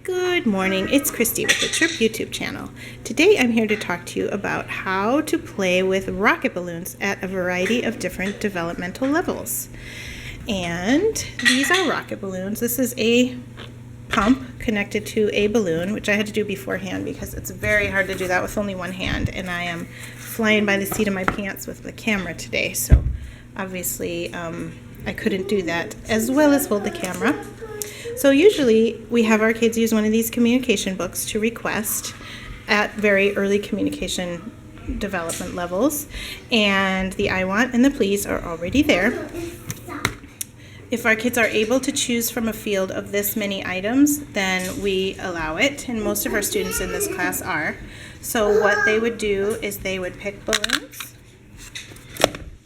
Good morning, it's Christy with the Chirp YouTube channel. Today I'm here to talk to you about how to play with rocket balloons at a variety of different developmental levels. And these are rocket balloons. This is a pump connected to a balloon, which I had to do beforehand because it's very hard to do that with only one hand, and I am flying by the seat of my pants with the camera today, so obviously I couldn't do that as well as hold the camera. So usually we have our kids use one of these communication books to request at very early communication development levels, and the I want and the please are already there. If our kids are able to choose from a field of this many items, then we allow it, and most of our students in this class are. So what they would do is they would pick balloons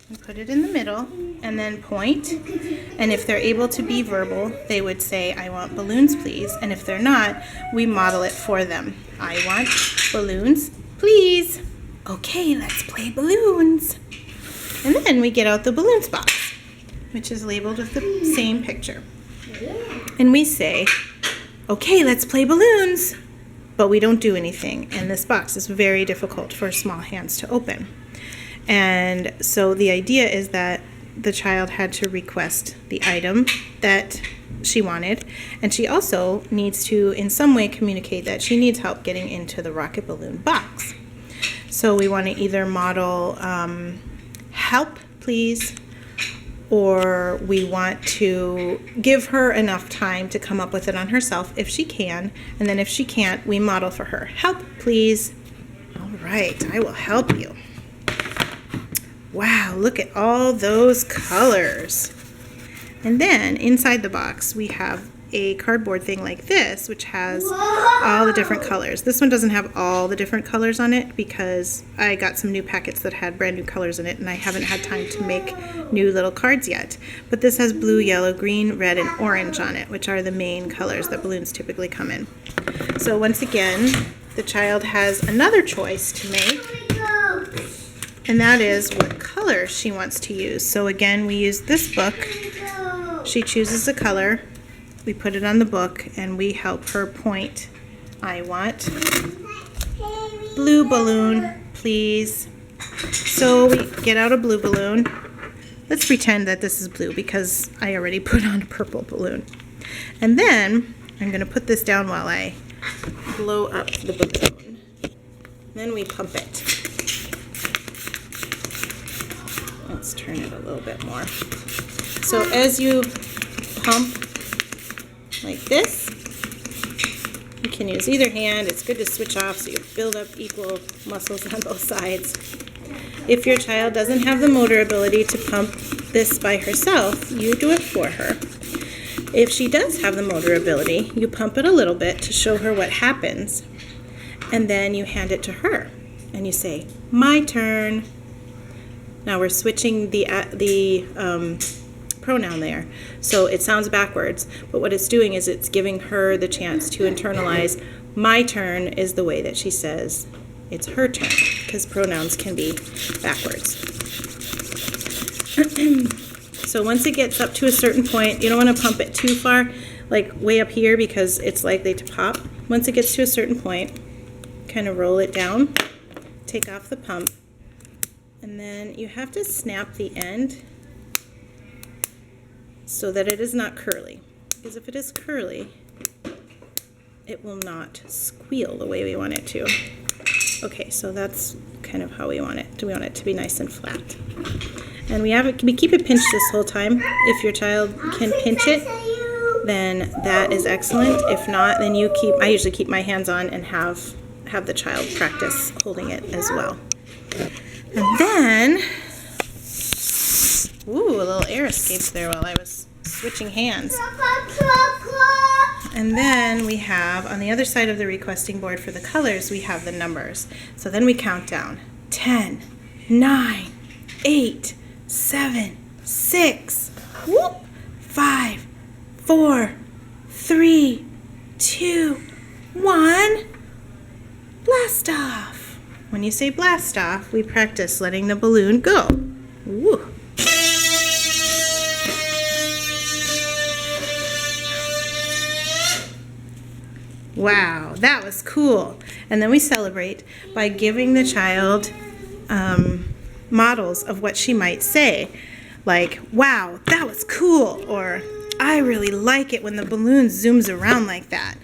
and put it in the middle and then point, and if they're able to be verbal, they would say, I want balloons, please, and if they're not, we model it for them. I want balloons, please. Okay, let's play balloons. And then we get out the balloons box, which is labeled with the same picture. And we say, okay, let's play balloons, but we don't do anything, and this box is very difficult for small hands to open. And so the idea is that the child had to request the item that she wanted, and she also needs to in some way communicate that she needs help getting into the rocket balloon box. So we want to either model help please, or we want to give her enough time to come up with it on herself if she can, and then if she can't, we model for her. Help please. All right, I will help you. Wow, look at all those colors. And then inside the box we have a cardboard thing like this, which has all the different colors. This one doesn't have all the different colors on it because I got some new packets that had brand new colors in it, and I haven't had time to make new little cards yet. But this has blue, yellow, green, red, and orange on it, which are the main colors that balloons typically come in. So once again, the child has another choice to make, and that is what color she wants to use. So again, we use this book. She chooses a color, we put it on the book, and we help her point. I want blue balloon, please. So we get out a blue balloon. Let's pretend that this is blue because I already put on a purple balloon. And then I'm going to put this down while I blow up the balloon. Then we pump it. Let's turn it a little bit more. So as you pump like this, you can use either hand. It's good to switch off so you build up equal muscles on both sides. If your child doesn't have the motor ability to pump this by herself, you do it for her. If she does have the motor ability, you pump it a little bit to show her what happens, and then you hand it to her and you say, my turn. Now we're switching the pronoun there, so it sounds backwards, but what it's doing is it's giving her the chance to internalize my turn is the way that she says it's her turn, because pronouns can be backwards. So once it gets up to a certain point, you don't want to pump it too far, like way up here, because it's likely to pop. Once it gets to a certain point, kind of roll it down, take off the pump, and then you have to snap the end so that it is not curly. Because if it is curly, it will not squeal the way we want it to. Okay, so that's kind of how we want it. We want it to be nice and flat. And we keep it pinched this whole time. If your child can pinch it, then that is excellent. If not, then I usually keep my hands on and have the child practice holding it as well. And then, ooh, a little air escaped there while I was switching hands. And then we have, on the other side of the requesting board for the colors, we have the numbers. So then we count down. 10, 9, 8, 7, 6, whoop, 5, 4, 3, 2, 1, blast off. When you say blast off, we practice letting the balloon go. Woo. was cool. And then we celebrate by giving the child models of what she might say, like, wow, that was cool, or I really like it when the balloon zooms around like that.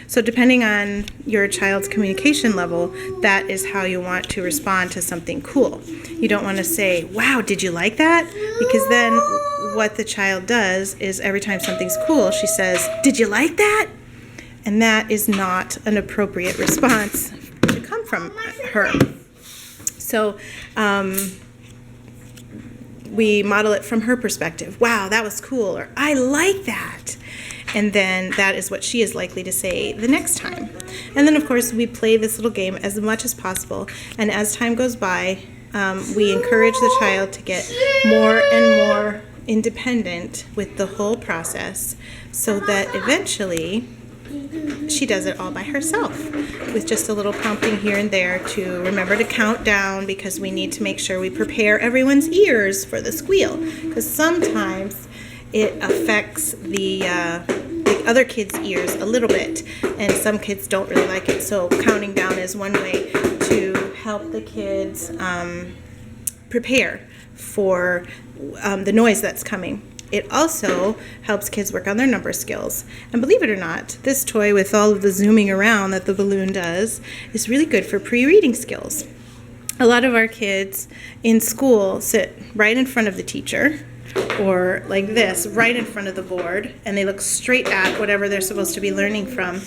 So depending on your child's communication level, that is how you want to respond to something cool. You don't want to say, wow, did you like that? Because then what the child does is every time something's cool, she says, did you like that? And that is not an appropriate response to come from her. So we model it from her perspective. Wow, that was cool, or I like that. And then that is what she is likely to say the next time. And then, of course, we play this little game as much as possible. And as time goes by, we encourage the child to get more and more independent with the whole process so that eventually she does it all by herself with just a little prompting here and there to remember to count down, because we need to make sure we prepare everyone's ears for the squeal, because sometimes it affects the other kids' ears a little bit, and some kids don't really like it. So counting down is one way to help the kids prepare for the noise that's coming. It also helps kids work on their number skills. And believe it or not, this toy with all of the zooming around that the balloon does is really good for pre-reading skills. A lot of our kids in school sit right in front of the teacher, or like this, right in front of the board, and they look straight at whatever they're supposed to be learning from.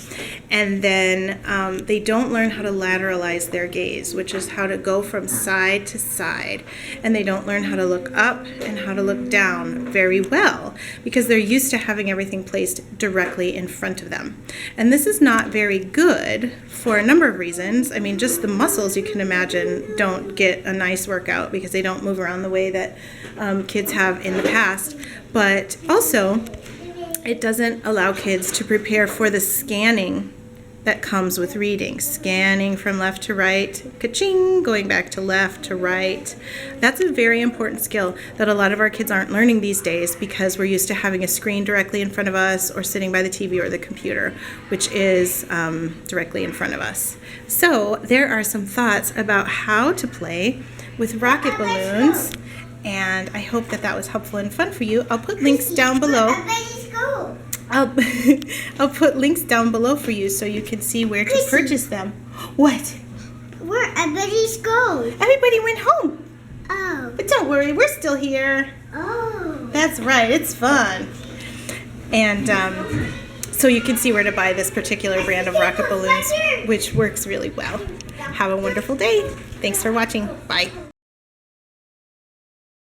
And then they don't learn how to lateralize their gaze, which is how to go from side to side. And they don't learn how to look up and how to look down very well, because they're used to having everything placed directly in front of them. And this is not very good for a number of reasons. I mean, just the muscles, you can imagine, don't get a nice workout because they don't move around the way that kids have in the past. But also, it doesn't allow kids to prepare for the scanning that comes with reading. Scanning from left to right, ka-ching, going back to left to right. That's a very important skill that a lot of our kids aren't learning these days, because we're used to having a screen directly in front of us, or sitting by the TV or the computer, which is directly in front of us. So there are some thoughts about how to play with rocket balloons, and I hope that that was helpful and fun for you. I'll put links down below. I'll put links down below for you so you can see where to purchase them. What? Where everybody's go? Everybody went home. Oh. But don't worry, we're still here. Oh. That's right, it's fun. And so you can see where to buy this particular brand of rocket balloons, which works really well. Have a wonderful day. Thanks for watching. Bye.